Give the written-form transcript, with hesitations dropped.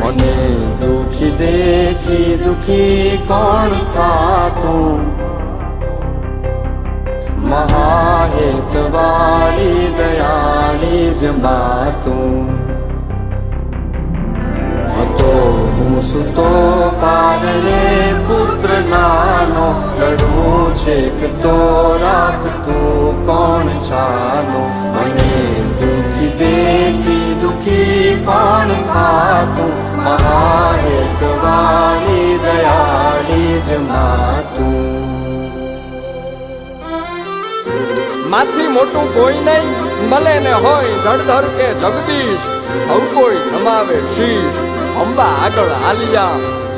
મને દુખી દેખી દુખી કોણ થાતું મહાહેતવાળી દયાળી જ માતું હતો હું સુતો કારણે પુત્ર નાનો રડવું છેક તો રાખતું કોણ છાનો મને દુખી દેખી દુખી કોણ થાતું મહાહેતવાળી દયાળી જ માતું માથી મોટું કોઈ નહીં ભલે ને હોય જળધર કે જગદીશ સૌ કોઈ નમાવે શીશ અંબા આગળ આલિયા